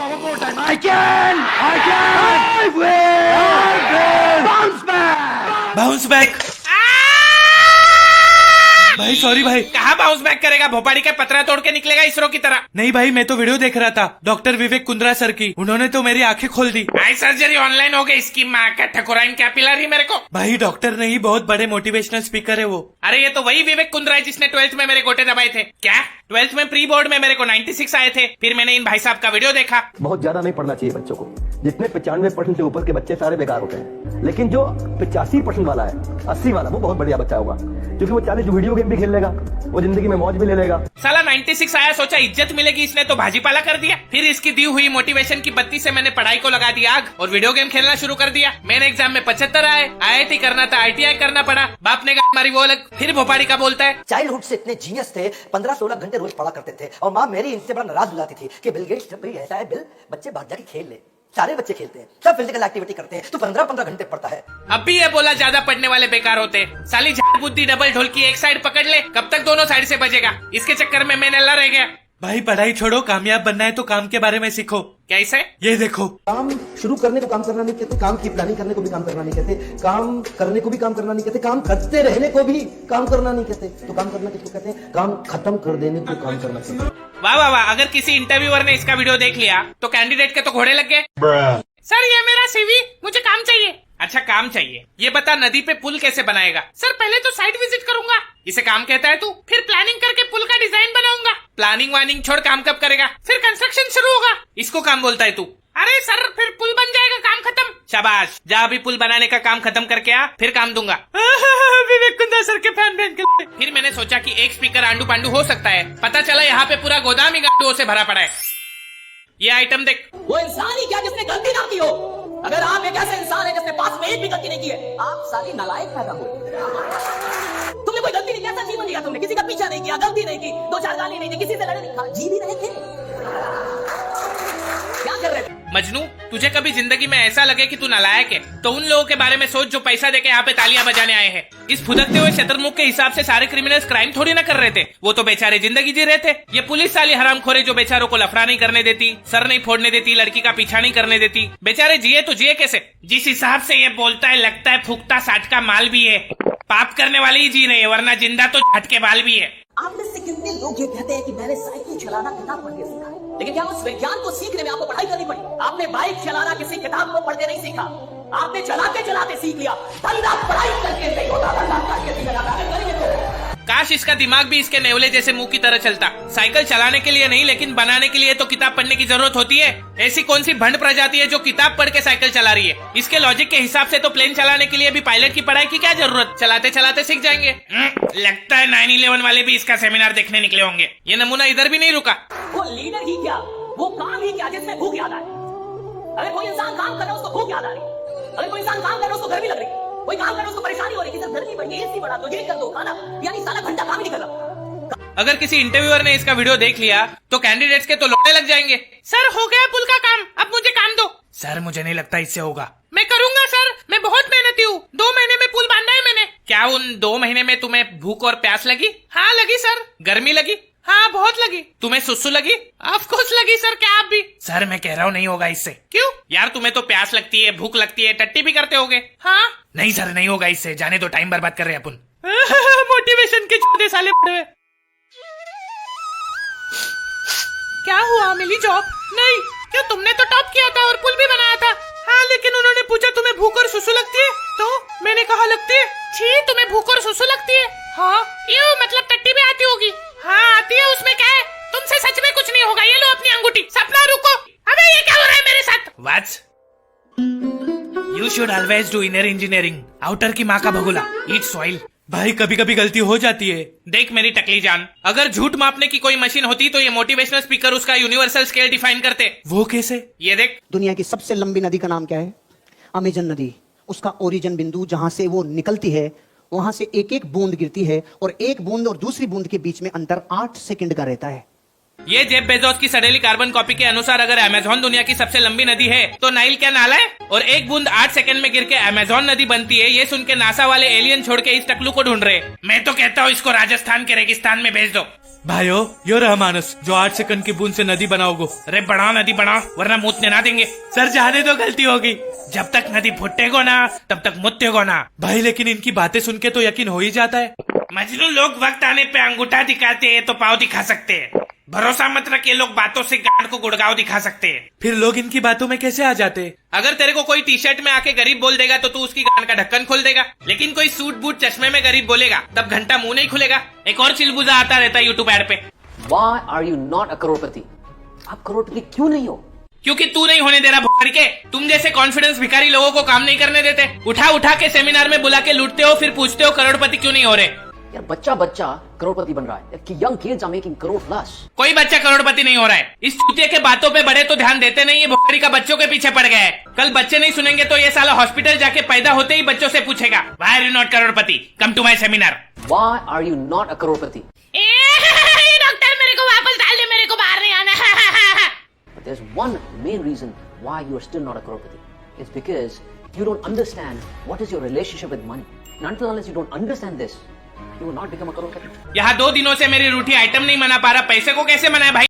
one more time. I can. I will. Bounce back. भाई sorry भाई। कहाँ bounce back करेगा? भोपाड़ी का पतरा तोड़ के निकलेगा इसरो की तरह। नहीं भाई, मैं तो वीडियो देख रहा था डॉक्टर विवेक कुंद्रा सर की, उन्होंने तो मेरी आंखें खोल दी। आई सर्जरी ऑनलाइन हो गई। इसकी माँ का ठकुराइन क्या पिला रही मेरे को। भाई डॉक्टर नहीं, बहुत बड़े मोटिवेशनल स्पीकर है वो। अरे ये तो वही विवेक कुंद्रा है जिसने 12th में मेरे गोटे दबाए थे। क्या 12th में प्री बोर्ड में मेरे को 96 आए थे। फिर मैंने इन भाई साहब का वीडियो देखा। बहुत ज्यादा नहीं पढ़ना चाहिए बच्चों को। जितने 95% से ऊपर के बच्चे सारे बेकार होते हैं, लेकिन जो 85% वाला है, 80 वाला, वो बहुत बढ़िया बच्चा होगा, क्योंकि वो 40 वीडियो गेम भी खेल लेगा, वो जिंदगी में मौज भी ले लेगा। साला 96 आया, सोचा इज्जत मिलेगी, इसने तो भाजीपाला कर दिया। फिर इसकी दी हुई मोटिवेशन की बत्ती से मैंने पढ़ाई को लगा दिया आग और वीडियो गेम खेलना शुरू कर दिया। मैंने एग्जाम में 75 आए। IIT करना था, ITI करना पड़ा। बाप ने हमारी वो अलग। फिर भोपाड़ी का बोलता है चाइल्डहुड से इतने जीनियस थे, 15-16 घंटे रोज पढ़ा करते थे, और माँ मेरी इनसे बड़ा नाराज हो जाती थी कि बिल गेट्स जब भी ऐसा है, बिल बच्चे बाहर जाके खेल ले। सारे बच्चे खेलते हैं, सब फिजिकल एक्टिविटी करते हैं, तू 15-15 घंटे पढ़ता है। अब भी ये बोला ज्यादा पढ़ने वाले बेकार होते। साली झाड़ बुद्धि डबल ढोल की एक साइड पकड़ ले, कब तक दोनों साइड से बजेगा। इसके चक्कर में मैं नल्ला रह गया। भाई पढ़ाई छोड़ो, कामयाब बनना है तो काम के बारे में सीखो। कैसे? ये देखो, काम शुरू करने को काम करना नहीं कहते, काम की प्लानिंग करने को भी काम करना नहीं कहते, काम करने को भी काम करना नहीं कहते, काम करते रहने को भी काम करना नहीं कहते। तो काम करना किसको कहते हैं? काम खत्म कर देने को काम करना कहते हैं। वाह वाह वाह। अगर किसी इंटरव्यूअर ने इसका वीडियो देख लिया तो कैंडिडेट के तो घोड़े लग गए। सर ये मेरा CV, मुझे काम चाहिए। अच्छा काम चाहिए, ये बता नदी पे पुल कैसे बनाएगा? सर पहले तो साइट विजिट करूंगा। इसे काम कहता है तू? फिर प्लानिंग करके पुल का डिजाइन बनाऊंगा। प्लानिंग वानिंग छोड़, काम कब करेगा? फिर कंस्ट्रक्शन शुरू होगा। इसको काम बोलता है तू? अरे सर फिर पुल बन जाएगा, काम खत्म। शाबाश, जा अभी पुल बनाने का काम खत्म करके आ, फिर काम दूंगा। विवेक कुंद्रा सर के फैन बन के। फिर मैंने सोचा कि एक स्पीकर आंडू पांडू हो सकता है। पता चला यहाँ पे पूरा गोदाम ही गांडुओं से भरा पड़ा है। ये आइटम देख। वो इंसान ही क्या जिसने गलती ना की हो? अगर आप एक ऐसे इंसान है जिसने पास में एक भी गलती नहीं की है, आप साली नालायक पैदा हो। तुमने कोई गलती नहीं किया, ऐसा जीवन दिया तुमने, किसी का पीछा नहीं किया, गलती नहीं की, 2-4 गाली नहीं दी, किसी से लड़े नहीं, जी भी रहे थे। क्या कर रहे थे? मजनू, तुझे कभी जिंदगी में ऐसा लगे कि तू नालायक है तो उन लोगों के बारे में सोच जो पैसा देके यहाँ पे तालियां बजाने आए हैं। इस फुदकते हुए शतरमुख के हिसाब से सारे क्रिमिनल्स क्राइम थोड़ी ना कर रहे थे, वो तो बेचारे जिंदगी जी रहे थे। ये पुलिस साली हरामखोरे जो बेचारों को लफड़ा नहीं करने देती, सर नहीं फोड़ने देती, लड़की का पीछा नहीं करने देती। बेचारे जिए तो जिए कैसे? जिस हिसाब से ये बोलता है लगता है फूकता साठ का माल भी है। पाप करने वाले ही जी रहे हैं, वरना जिंदा तो झटके बाल भी है। आप में से कितने लोग ये कहते हैं कि मैंने साइकिल चलाना किताब पढ़ के सीखा है, लेकिन क्या उस विज्ञान को सीखने में आपको पढ़ाई करनी पड़ी? आपने बाइक चलाना किसी किताब को पढ़ के नहीं सीखा, आपने चलाते चलाते सीख लिया। धंधा पढ़ाई करके नहीं होता, धंधा करके नहीं होता। करिए तो। काश इसका दिमाग भी इसके नेवले जैसे मुंह की तरह चलता। साइकिल चलाने के लिए नहीं, लेकिन बनाने के लिए तो किताब पढ़ने की जरूरत होती है। ऐसी कौन सी भंड प्रजाति है जो किताब पढ़ के साइकिल चला रही है? इसके लॉजिक के हिसाब से तो प्लेन चलाने के लिए भी पायलट की पढ़ाई की क्या जरूरत? चलाते चलाते सीख जाएंगे। लगता है 9/11 वाले भी इसका सेमिनार देखने निकले होंगे। ये नमूना इधर भी नहीं रुका। वो लीडर ही क्या, वो काम ही क्या जिसमें भूख याद आए? अगर कोई इंसान काम कर रहा है उसको भूख याद आ रही है, अगर कोई इंसान काम कर रहा है उसको गर्मी लग रही है, कोई काम कर रहा है उसको परेशानी हो रही है कि सर गर्मी बढ़ गई, एसी बढ़ा दो, ये कर दो, खाना, यानी सारा घंटा काम ही नहीं कर रहा। अगर किसी इंटरव्यूअर ने इसका वीडियो देख लिया तो कैंडिडेट्स के तो लोटे लग जाएंगे। सर हो गया पुल का काम, अब मुझे काम दो। सर मुझे नहीं लगता इससे होगा। मैं करूंगा सर, मैं बहुत मेहनती हूँ, 2 महीने में पुल बांधा है मैंने। क्या उन 2 महीने में तुम्हें भूख और प्यास लगी? हाँ लगी सर। गर्मी लगी? हाँ बहुत लगी। तुम्हें सुसु लगी? ऑफ कोर्स लगी सर। क्या आप भी? सर मैं कह रहा हूँ नहीं होगा इससे। क्यों? यार तुम्हें तो प्यास लगती है, भूख लगती है, टट्टी भी करते होगे। हाँ नहीं सर नहीं होगा इससे, जाने दो, टाइम बर्बाद कर रहे हैं अपन। मोटिवेशन के छोटे साले पड़े। क्या हुआ, मिली जॉब? नहीं। क्यों? तुमने तो टॉप किया था और पुल भी बनाया था। हाँ लेकिन उन्होंने पूछा तुम्हें भूख और सुसु लगती है, तो मैंने कहा लगती है। छी, तुम्हें भूख और सुसु लगती है? हाँ। यूं मतलब टट्टी भी आती होगी? हाँ आती है, उसमें क्या है? तुमसे सच में कुछ नहीं होगा। ये लो अपनी अंगूठी। सपना रुको, अबे ये क्या हो रहा है मेरे साथ? What? You should always do inner engineering. Outer की माँ का भगोला, eat soil. भाई कभी कभी गलती हो जाती है। देख मेरी टकली जान, अगर झूठ मापने की कोई मशीन होती तो ये मोटिवेशनल स्पीकर उसका यूनिवर्सल स्केल डिफाइन करते। वो कैसे? ये देख। दुनिया की सबसे लंबी नदी का नाम क्या है? अमेजन नदी। उसका ओरिजिन बिंदु जहां से वो निकलती है, वहां से एक एक बूंद गिरती है, और एक बूंद और दूसरी बूंद के बीच में अंतर 8 सेकंड का रहता है। ये जेफ बेजोस की सडेली कार्बन कॉपी के अनुसार अगर अमेज़न दुनिया की सबसे लंबी नदी है तो नाइल क्या नाला है? और एक बूंद 8 सेकंड में गिर के अमेज़न नदी बनती है। ये सुन के नासा वाले एलियन छोड़ के इस टकलू को ढूंढ रहे। मैं तो कहता हूँ इसको राजस्थान के रेगिस्तान में भेज दो। भाइयों, यो रहा मानस जो 8 सेकंड की बूंद से नदी बनाओगे। अरे बढ़ाओ नदी बढ़ाओ, वरना मूतने ना देंगे। सर जाने दो, गलती होगी। जब तक नदी फुटेगो ना तब तक मुतेगो ना। भाई लेकिन इनकी बातें सुन के तो यकीन हो ही जाता है। मजनू लोग वक्त आने पे अंगूठा दिखाते हैं तो पाँव दिखा सकते हैं। भरोसा मत रखिए, लोग बातों से गांड को गुड़गांव दिखा सकते हैं। फिर लोग इनकी बातों में कैसे आ जाते? अगर तेरे को कोई टी शर्ट में आके गरीब बोल देगा तो तू उसकी गांड का ढक्कन खोल देगा, लेकिन कोई सूट बूट चश्मे में गरीब बोलेगा तब घंटा मुंह नहीं खुलेगा। एक और चिलबुजा आता रहता है यूट्यूब एड पे। Why are you not a करोड़पति? आप करोड़पति क्यों नहीं हो? क्योंकि तू नहीं होने दे रहा भुखरी के। तुम जैसे कॉन्फिडेंस भिखारी लोगों को काम नहीं करने देते। उठा उठा के सेमिनार में बुला के लूटते हो, फिर पूछते हो करोड़पति क्यों नहीं हो रहे। यार बच्चा करोड़पति बन रहा है कि young kids are making crore plus. कोई बच्चा करोड़पति नहीं हो रहा है। इस चूतिए के बातों पे बड़े तो ध्यान देते नहीं, ये भुखरी का बच्चों के पीछे पड़ गया है। कल बच्चे नहीं सुनेंगे तो ये साला हॉस्पिटल जाके पैदा होते ही बच्चों से पूछेगा, why are you not crorepati, come to my seminar. Why are you not a crorepati? Doctor मेरे को वापस डाल दे, मेरे को बाहर नहीं आना। But there's one main reason why you are still not a Crorepati. It's because you don't understand what is your relationship with money. And until unless you don't understand this, you will not become a करोड़पति. यहाँ 2 दिनों से मेरी रूठी item नहीं मना पा रहा, पैसे को कैसे मनाए भाई।